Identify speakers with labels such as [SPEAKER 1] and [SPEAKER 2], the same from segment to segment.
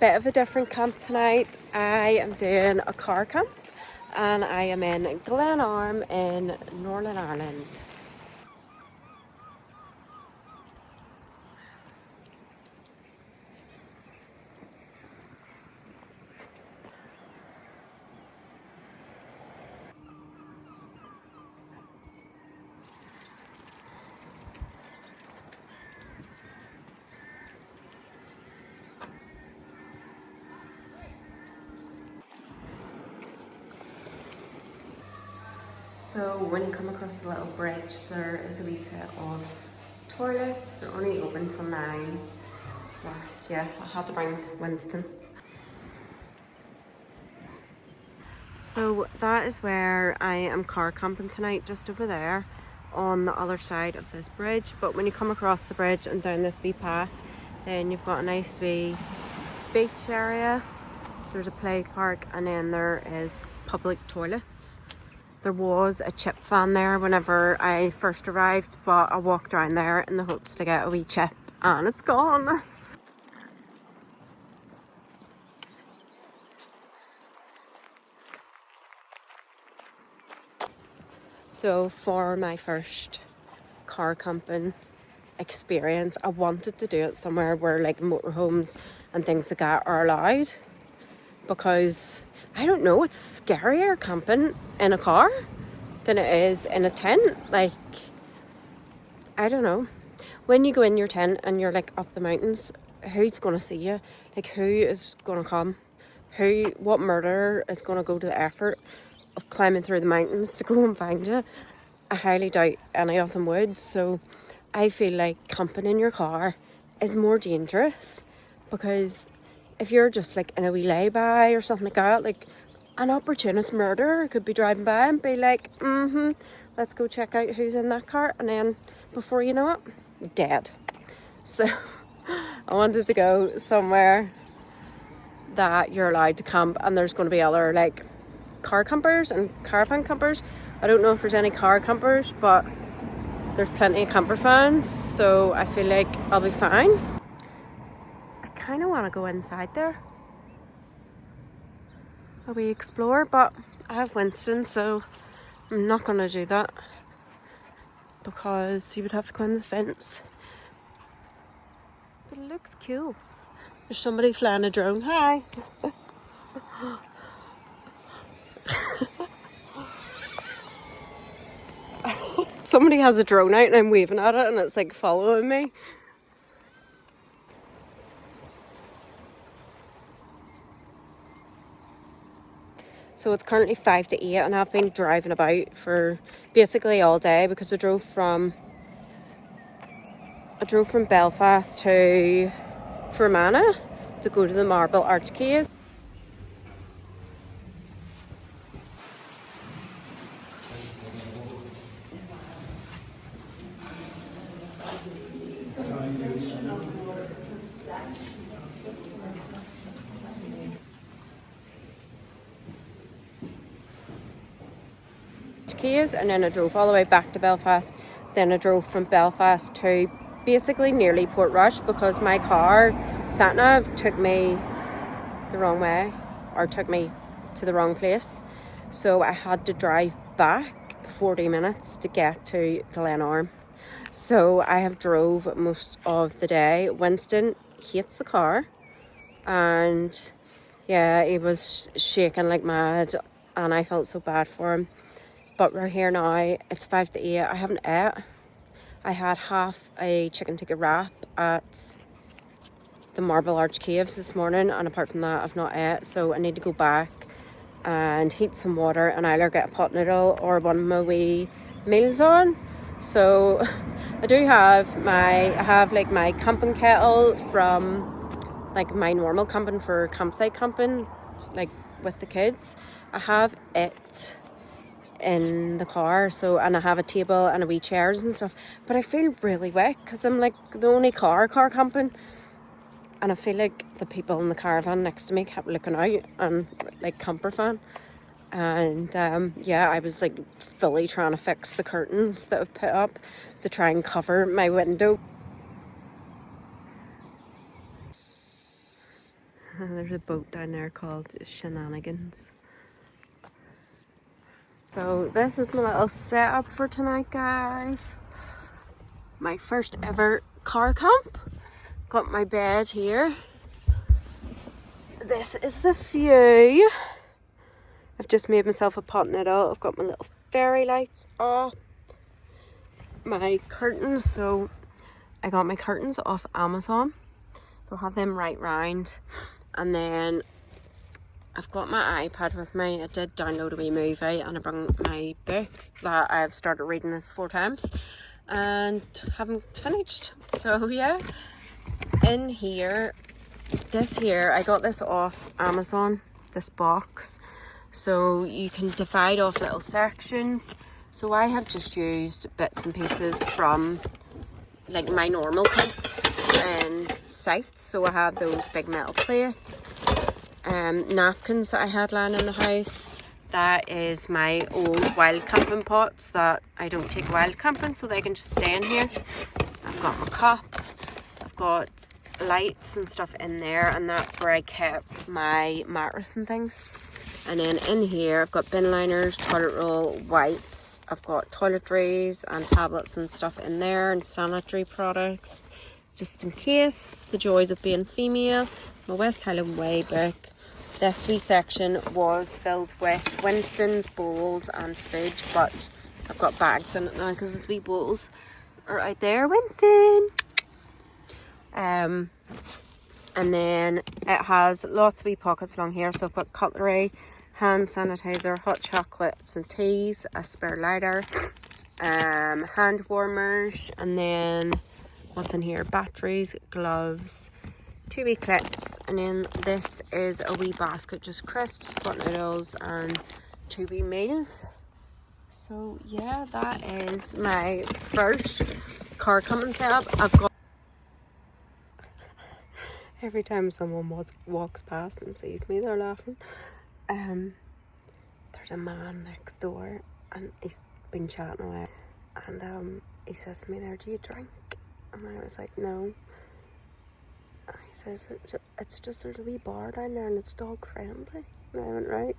[SPEAKER 1] Bit of a different camp tonight. I am doing a car camp and I am in Glenarm in Northern Ireland. So when you come across the little bridge, there is a wee set of toilets. They're only open till 9. But yeah, I had to bring Winston. So that is where I am car camping tonight, just over there on the other side of this bridge. But when you come across the bridge and down this wee path, then you've got a nice wee beach area. There's a play park and then there is public toilets. There was a chip van there whenever I first arrived, but I walked around there in the hopes to get a wee chip and it's gone. So for my first car camping experience, I wanted to do it somewhere where like motorhomes and things like that are allowed, because I don't know, it's scarier camping in a car than it is in a tent. Like, I don't know, when you go in your tent and you're like up the mountains, who's gonna see you? Like, who is gonna come? What murderer is gonna go to the effort of climbing through the mountains to go and find you? I highly doubt any of them would. So I feel like camping in your car is more dangerous, because if you're just like in a wee lay-by or something like that, like an opportunist murderer could be driving by and be like, let's go check out who's in that car, and then before you know it, dead. So I wanted to go somewhere that you're allowed to camp and there's going to be other like car campers and caravan campers. I don't know if there's any car campers, but there's plenty of camper fans, so I feel like I'll be fine. I kind of want to go inside there, a wee explore, but I have Winston, so I'm not going to do that because you would have to climb the fence. But it looks cool. There's somebody flying a drone. Hi. Somebody has a drone out and I'm waving at it and it's like following me. So it's currently 5 to 8 and I've been driving about for basically all day, because I drove from Belfast to Fermanagh to go to the Marble Arch Caves. And then I drove all the way back to Belfast. Then I drove from Belfast to basically nearly Portrush, because my car sat nav took me the wrong way, or took me to the wrong place, so I had to drive back 40 minutes to get to Glenarm. So I have drove most of the day. Winston hates the car and yeah, he was shaking like mad and I felt so bad for him. But we're here now. It's 5 to 8. I haven't ate. I had half a chicken tikka wrap at the Marble Arch Caves this morning, and apart from that I've not ate, so I need to go back and heat some water and either get a pot noodle or one of my wee meals on. So I have like my camping kettle from like my normal camping for campsite camping, like with the kids. I have it in the car, so, and I have a table and a wee chairs and stuff, but I feel really weak because I'm like the only car camping, and I feel like the people in the caravan next to me kept looking out and like camper fan, and yeah, I was like fully trying to fix the curtains that I've put up to try and cover my window. There's a boat down there called Shenanigans. So this is my little setup for tonight, guys. My first ever car camp. Got my bed here. This is the view. I've just made myself a pot noodle. I've got my little fairy lights up. My curtains, so I got my curtains off Amazon. So I have them right round. And then I've got my iPad with me. I did download a wee movie and I brought my book that I've started reading it 4 times and haven't finished. So yeah, in here, I got this off Amazon, this box. So you can divide off little sections. So I have just used bits and pieces from like my normal cups and sites. So I have those big metal plates, napkins that I had lying in the house. That is my old wild camping pots that I don't take wild camping, so they can just stay in here. I've got my cup, I've got lights and stuff in there, and that's where I kept my mattress and things. And then in here I've got bin liners, toilet roll, wipes, I've got toiletries and tablets and stuff in there, and sanitary products just in case. The joys of being female. My West Highland Way book. This wee section was filled with Winston's bowls and food, but I've got bags in it now because the wee bowls are out there. Winston! And then it has lots of wee pockets along here. So I've got cutlery, hand sanitizer, hot chocolates and teas, a spare lighter, hand warmers, and then what's in here? Batteries, gloves, 2 wee clips, and then this is a wee basket, just crisps, pot noodles, and 2 wee meals. So yeah, that is my first car camping setup. I've got every time someone walks past and sees me, they're laughing. There's a man next door and he's been chatting away, and he says to me there, "Do you drink?" And I was like, "No." And he says, "It's just there's a wee bar down there and it's dog friendly." And I went, "Right."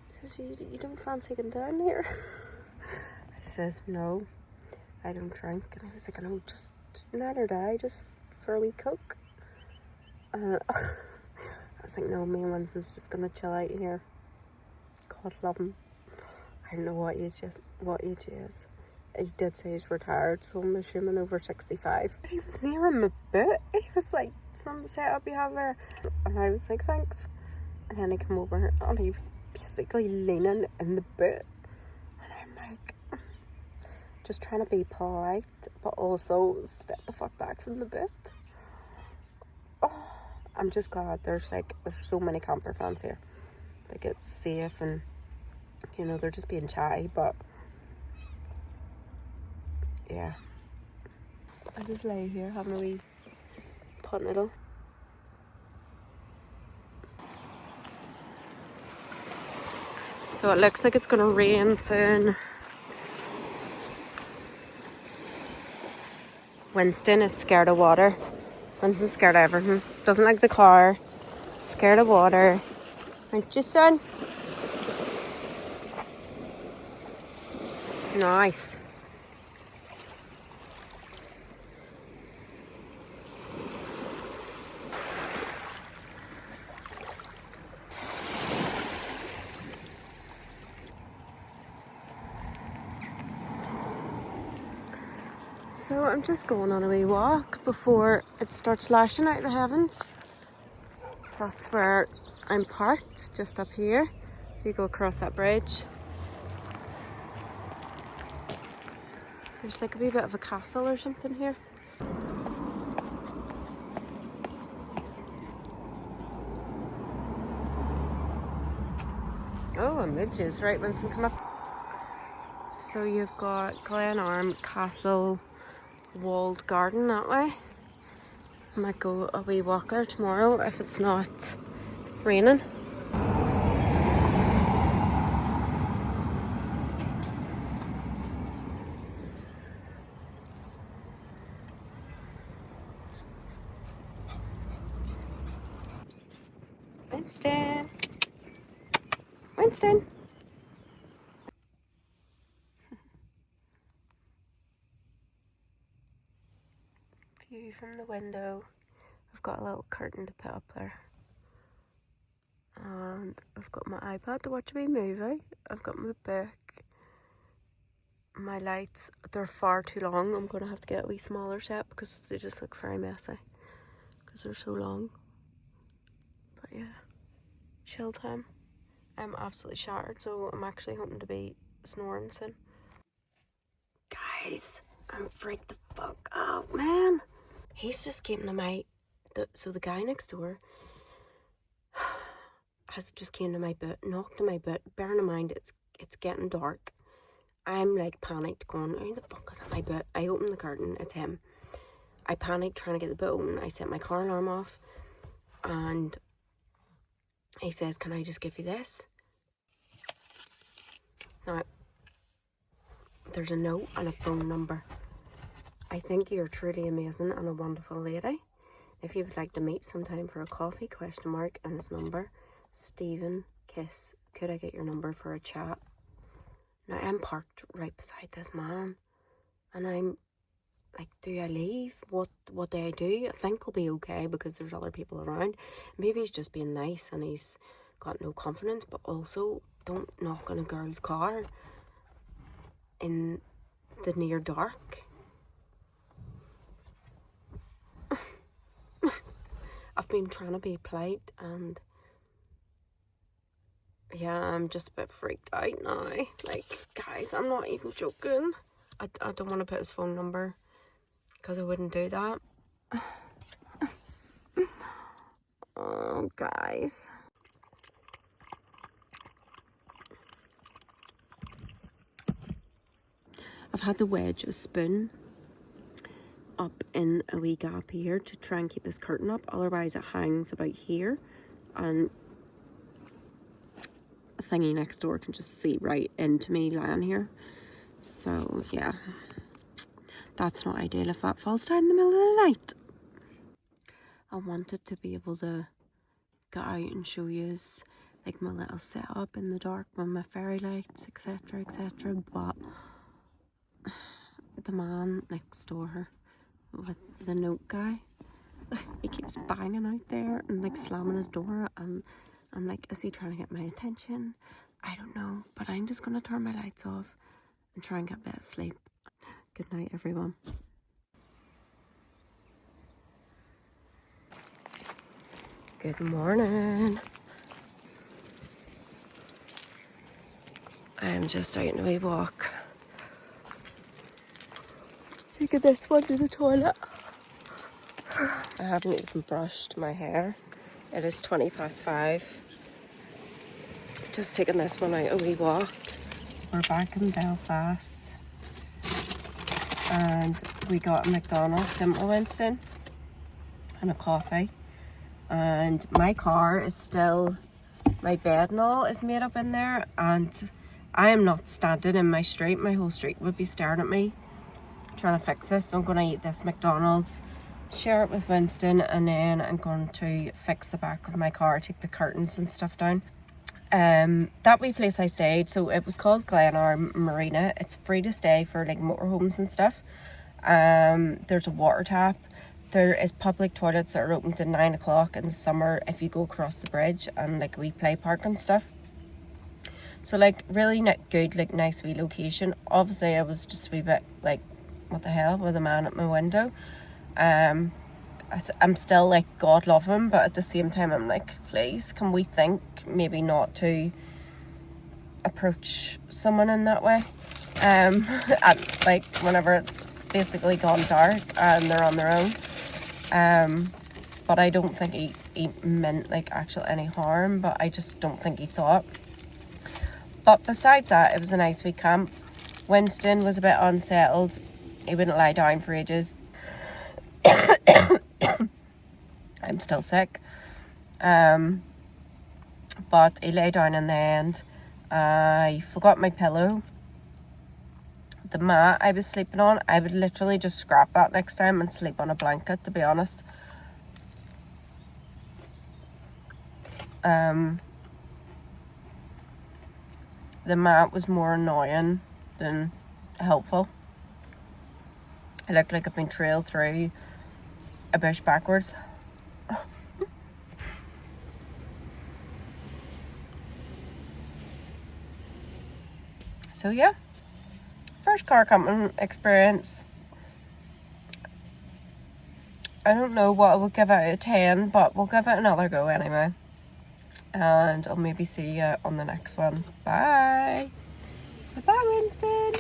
[SPEAKER 1] He says, you don't fancy getting down here?" I says, "No, I don't drink." And he was like, "No, just neither do I, just for a wee coke." I was like, "No, me and Winston's just gonna chill out here." God love him. I don't know what age is. He did say he's retired, so I'm assuming over 65. He was nearing my boot. He was like, "Some setup you have there?" And I was like, "Thanks." And then he came over and he was basically leaning in the boot. And I'm like, just trying to be polite, but also step the fuck back from the boot. Oh, I'm just glad there's so many camper fans here. Like, it's safe and, you know, they're just being chatty, but yeah. I just lay here having a wee pot noodle. So it looks like it's gonna rain soon. Winston is scared of water. Winston's scared of everything. Doesn't like the car. Scared of water. Aren't you, son? Nice. So I'm just going on a wee walk before it starts lashing out the heavens. That's where I'm parked, just up here. So you go across that bridge. There's like a wee bit of a castle or something here. Oh, and midges, right, Winston, come up. So you've got Glenarm Castle walled garden that way. I might go a wee walk there tomorrow if it's not raining. Winston. Winston. View from the window. I've got a little curtain to put up there. And I've got my iPad to watch a wee movie. I've got my book. My lights, they're far too long. I'm going to have to get a wee smaller set because they just look very messy. Because they're so long. But yeah, chill time. I'm absolutely shattered, so I'm actually hoping to be snoring soon. Guys, I'm freaked the fuck out, man. He's just came to my... So the guy next door has just came to my boot, knocked on my boot. Bearing in mind, it's getting dark. I'm like panicked going, who the fuck is at my boot? I open the curtain, it's him. I panicked trying to get the boot open. I set my car alarm off and he says, can I just give you this? Now, there's a note and a phone number. I think you're truly amazing and a wonderful lady. If you would like to meet sometime for a coffee, ? And his number, Stephen Kiss. Could I get your number for a chat? Now, I'm parked right beside this man. And I'm like, do I leave? What do I do? I think I'll be okay because there's other people around. Maybe he's just being nice and he's got no confidence. But also, don't knock on a girl's car in the near dark. I've been trying to be polite and yeah, I'm just a bit freaked out now. Like, guys, I'm not even joking. I don't want to put his phone number because I wouldn't do that. Oh, guys. I've had to wedge a spoon up in a wee gap here to try and keep this curtain up. Otherwise, it hangs about here and a thingy next door can just see right into me lying here. So, yeah. That's not ideal if that falls down in the middle of the night. I wanted to be able to get out and show you like my little setup in the dark with my fairy lights, etc, etc. But the man next door with the note guy, he keeps banging out there and like slamming his door, and I'm like, is he trying to get my attention? I don't know, but I'm just gonna turn my lights off and try and get a bit of sleep. Good night, everyone. Good morning. I'm just out on a wee walk. Taking this one to the toilet. I haven't even brushed my hair. It is 5:20. Just taking this one out a wee walk. We're back in Belfast. And we got a McDonald simple Winston and a coffee. And my car is still, my bed and all is made up in there, and I am not standing in my street. My whole street would be staring at me trying to fix this. So I'm going to eat this McDonald's, share it with Winston, and then I'm going to fix the back of my car, take the curtains and stuff down. That wee place I stayed, so it was called Glenarm Marina. It's free to stay for like motorhomes and stuff. There's a water tap. There is public toilets that are open to 9 o'clock in the summer if you go across the bridge, and like we play park and stuff. So like really good, like nice wee location. Obviously I was just a wee bit like, what the hell, with a man at my window. I'm still like, God love him, but at the same time I'm like, please, can we think maybe not to approach someone in that way? And like whenever it's basically gone dark and they're on their own. But I don't think he meant like actual any harm, but I just don't think he thought. But besides that, it was a nice wee camp. Winston was a bit unsettled. He wouldn't lie down for ages. I'm still sick. But he lay down in the end. I forgot my pillow. The mat I was sleeping on, I would literally just scrap that next time and sleep on a blanket, to be honest. The mat was more annoying than helpful. It looked like I've been trailed through a bush backwards. So yeah, first car camping experience. I don't know what I would give it out of 10, but we'll give it another go anyway. And I'll maybe see you on the next one. Bye. Bye-bye, Winston.